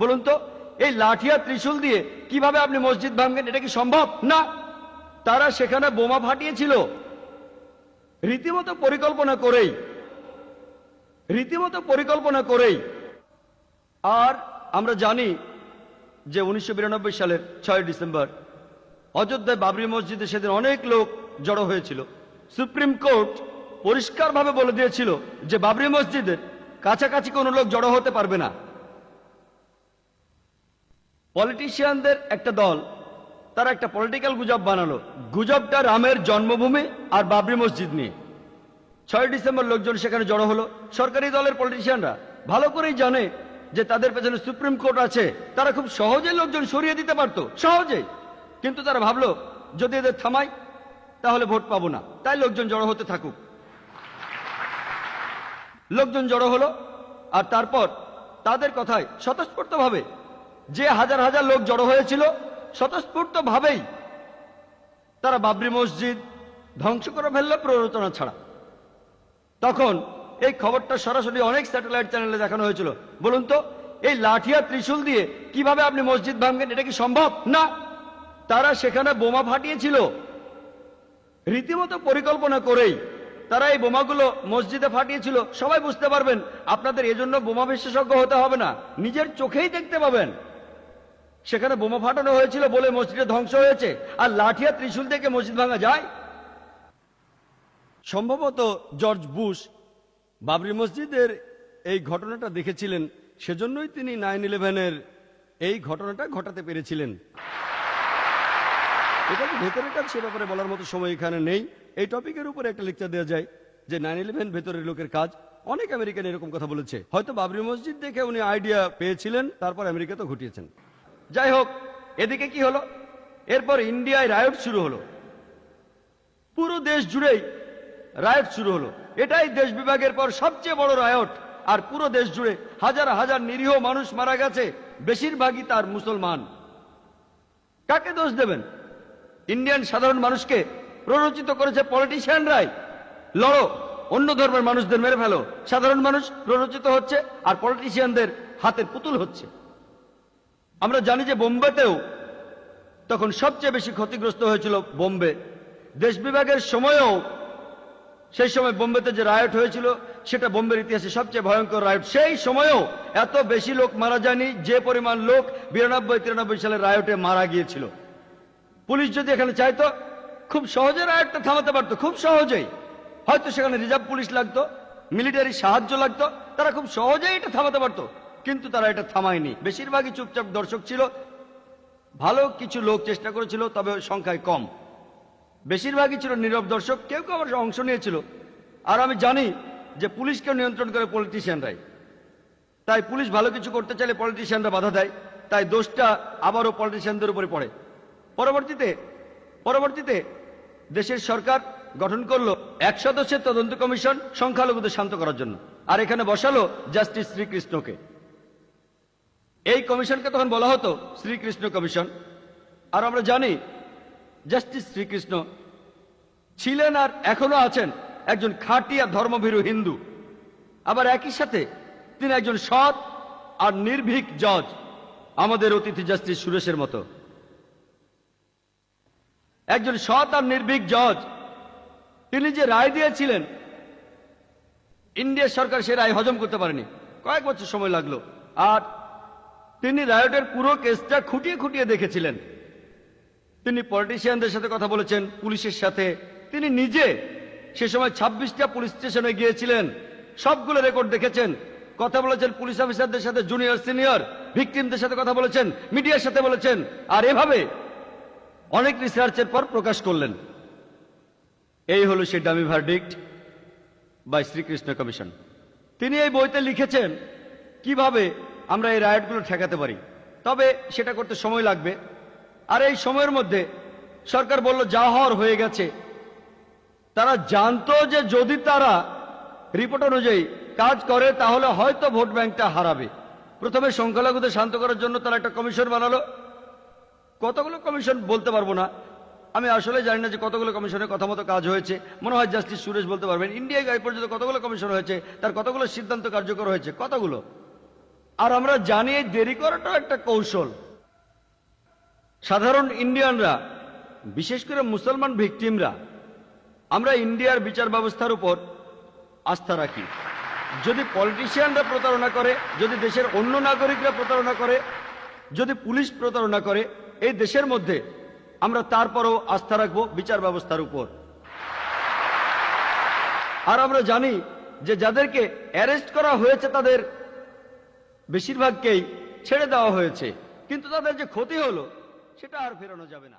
বলুন তো, এই লাঠি আর ত্রিশূল দিয়ে কিভাবে আপনি মসজিদ ভাঙবেন? এটা কি সম্ভব? না। তারা সেখানে বোমা ফাটিয়েছিল রীতিমতো পরিকল্পনা করেই। আর আমরা জানি যে 1992 সালের 6 ডিসেম্বর অযোধ্যায় বাবরি মসজিদে সেদিন অনেক লোক জড়ো হয়েছিল। সুপ্রিম কোর্ট পরিষ্কারভাবে বলে দিয়েছিল যে বাবরি মসজিদের কাছাকাছি কোনো লোক জড়ো হতে পারবে না। পলিটিশিয়ানদের একটা দল, তারা একটা পলিটিক্যাল গুজব বানালো। গুজবটা রামের জন্মভূমি আর বাবরি মসজিদ নিয়ে। 6 ডিসেম্বর লোকজন সেখানে জড়ো হলো। সরকারি দলের পলিটিশিয়ানরা ভালো করেই জানে যে তাদের পেছনে সুপ্রিম কোর্ট আছে, তারা খুব সহজেই লোকজন সরিয়ে দিতে পারত, সহজেই। কিন্তু তারা ভাবলো যদি এদের থামাই তাহলে ভোট পাবো না, তাই লোকজন জড়ো হতে থাকুক। লোকজন জড়ো হলো, আর তারপর তাদের কথায় স্বতঃস্ফূর্তভাবে যে হাজার হাজার লোক জড়ো হয়েছিল, স্বতঃস্ফূর্তভাবেই তারা বাবরি মসজিদ ধ্বংস করে ফেললো প্ররোচনা ছাড়া। তখন এই খবরটা সরাসরি অনেক স্যাটেলাইট চ্যানেলে দেখানো হয়েছিল। বলুন তো, এই লাঠি আর ত্রিশূল দিয়ে কিভাবে আপনি মসজিদ ভাঙবেন? এটা কি সম্ভব? না। তারা সেখানে বোমা ফাটিয়েছিল রীতিমতো পরিকল্পনা করেই। তারা এই বোমাগুলো মসজিদে ফাটিয়েছিল। সবাই বুঝতে পারবেন, আপনাদের এজন্য বোমা বিশেষজ্ঞ হতে হবে না, নিজের চোখেই দেখতে পাবেন সেখানে বোমা ফাটানো হয়েছিল বলে মসজিদে ধ্বংস হয়েছে। আর লাঠি আর ত্রিশূল থেকে মসজিদ ভাঙা যায়? সম্ভবত জর্জ বুশ বাবরি মসজিদের এই ঘটনাটা দেখেছিলেন, সেজন্যই তিনি 9/11-এর এই ঘটনাটা ঘটাতে পেরেছিলেন। এটা কি ভেতরের কাজ, সে ব্যাপারে বলার মতো সময় এখানে নেই। এই টপিকের উপরে একটা লেকচার দেওয়া যায় যে 9/11 ভেতরের লোকের কাজ। অনেক আমেরিকান এরকম কথা বলেছে। হয়তো বাবরি মসজিদ দেখে উনি আইডিয়া পেয়েছিলেন, তারপর আমেরিকা তো ঘটিয়েছেন। যাই হোক, এদিকে কি হলো? এরপর ইন্ডিয়ায় রায়ট শুরু হলো। পুরো দেশ জুড়েই রায়ট শুরু হলো। এটাই দেশ বিভাগের পর সবচেয়ে বড় রায়ট। আর পুরো দেশ জুড়ে হাজার হাজার নিরীহ মানুষ মারা গেছে, বেশিরভাগই তার মুসলমান। কাকে দোষ দেবেন? ইন্ডিয়ান সাধারণ মানুষকে প্ররোচিত করেছে পলিটিশিয়ানরাই। লড়ো, অন্য ধর্মের মানুষদের মেরে ফেলো। সাধারণ মানুষ প্ররোচিত হচ্ছে আর পলিটিশিয়ানদের হাতের পুতুল হচ্ছে। আমরা জানি যে বোম্বেতেও তখন সবচেয়ে বেশি ক্ষতিগ্রস্ত হয়েছিল বোম্বে। দেশ বিভাগের সময়ও সেই সময় বোম্বেতে যে রায়ট হয়েছিল সেটা বোম্বের ইতিহাসে সবচেয়ে ভয়ঙ্কর রায়ট। সেই সময়েও এত বেশি লোক মারা যায়নি যে পরিমাণ লোক 92-93 সালের রায়টে মারা গিয়েছিল। পুলিশ যদি এখানে চাইতো খুব সহজে রায়টটা থামাতে পারতো, খুব সহজেই। হয়তো সেখানে রিজার্ভ পুলিশ লাগতো, মিলিটারি সাহায্য লাগতো, তারা খুব সহজেই এটা থামাতে পারতো। কিন্তু তারা এটা থামায়নি। বেশিরভাগই চুপচাপ দর্শক ছিল। ভালো কিছু লোক চেষ্টা করেছিল, তবে সংখ্যায় কম। বেশিরভাগই ছিল নীরব দর্শক, কেউ কেউ আবার অংশ নিয়েছিল। আর আমি জানি যে পুলিশকে নিয়ন্ত্রণ করে পলিটিশিয়ানরাই। তাই পুলিশ ভালো কিছু করতে চাইলে পলিটিশিয়ানরা বাধা দেয়, তাই দোষটা আবারও পলিটিশিয়ানদের উপরে পড়ে। পরবর্তীতে দেশের সরকার গঠন করলো 1 সদস্যের তদন্ত কমিশন সংখ্যালঘুদের শান্ত করার জন্য। আর এখানে বসালো জাস্টিস শ্রীকৃষ্ণকে। এই কমিশনকে তখন বলা হতো শ্রীকৃষ্ণ কমিশন। আর আমরা জানি জাস্টিস শ্রীকৃষ্ণ ছিলেন আর এখনো আছেন একজন খাঁটি আর ধর্মভীরু হিন্দু। আবার একই সাথে তিনি একজন সৎ আর নির্ভীক জজ, আমাদের অতিথি জাস্টিস সুরেশের মতো একজন সৎ আর নির্ভীক জজ। তিনি যে রায় দিয়েছিলেন, ইন্ডিয়ার সরকার সে রায় হজম করতে পারেনি, কয়েক বছর সময় লাগলো। আর তিনি রায়টের পুরো কেসটা খুঁটিয়ে খুঁটিয়ে দেখেছিলেন। তিনি পলিটিশিয়ানদের সাথে কথা বলেছেন, পুলিশের সাথে। তিনি নিজে সে সময় 26টা পুলিশ স্টেশনে গিয়েছিলেন, সবগুলো রেকর্ড দেখেছেন, কথা বলেছেন পুলিশ অফিসারদের সাথে, জুনিয়র সিনিয়র, ভিকটিমদের সাথে কথা বলেছেন, মিডিয়ার সাথে বলেছেন। আর এভাবে অনেক রিসার্চের পর প্রকাশ করলেন। এই হলো সেই dummy verdict by Srikrishna commission. তিনি এই বইতে লিখেছেন কিভাবে আমরা এই রায়টগুলো ঠেকাতে পারি, তবে সেটা করতে সময় লাগবে। আর এই সময়ের মধ্যে সরকার বলল যা হওয়ার হয়ে গেছে। তারা জানতো যে যদি তারা রিপোর্ট অনুযায়ী কাজ করে তাহলে হয়তো ভোট ব্যাংকটা হারাবে। প্রথমে সংখ্যালঘুদের শান্ত করার জন্য তারা একটা কমিশন বানালো। কতগুলো কমিশন বলতে পারবো না, আমি আসলে জানি না যে কতগুলো কমিশনের কথা মতো কাজ হয়েছে। মনে হয় জাস্টিস সুরেশ বলতে পারবেন। ইন্ডিয়ায় এই পর্যন্ত কতগুলো কমিশন হয়েছে, তার কতগুলো সিদ্ধান্ত কার্যকর হয়েছে, কতগুলো। আর আমরা জানি এই দেরি করাটাও একটা কৌশল। সাধারণ ইন্ডিয়ানরা, বিশেষ করে মুসলমান ভিকটিমরা, আমরা ইন্ডিয়ার বিচার ব্যবস্থার উপর আস্থা রাখি। যদি পলিটিশিয়ানরা প্রতারণা করে, যদি দেশের অন্য নাগরিকরা প্রতারণা করে, যদি পুলিশ প্রতারণা করে, এই দেশের মধ্যে আমরা তারপরও আস্থা রাখবো বিচার ব্যবস্থার উপর। আর আমরা জানি যে যাদেরকে অ্যারেস্ট করা হয়েছে তাদের বেশিরভাগকেই ছেড়ে দেওয়া হয়েছে, কিন্তু তাদের যে ক্ষতি হলো সেটা আর ফেরানো যাবে না।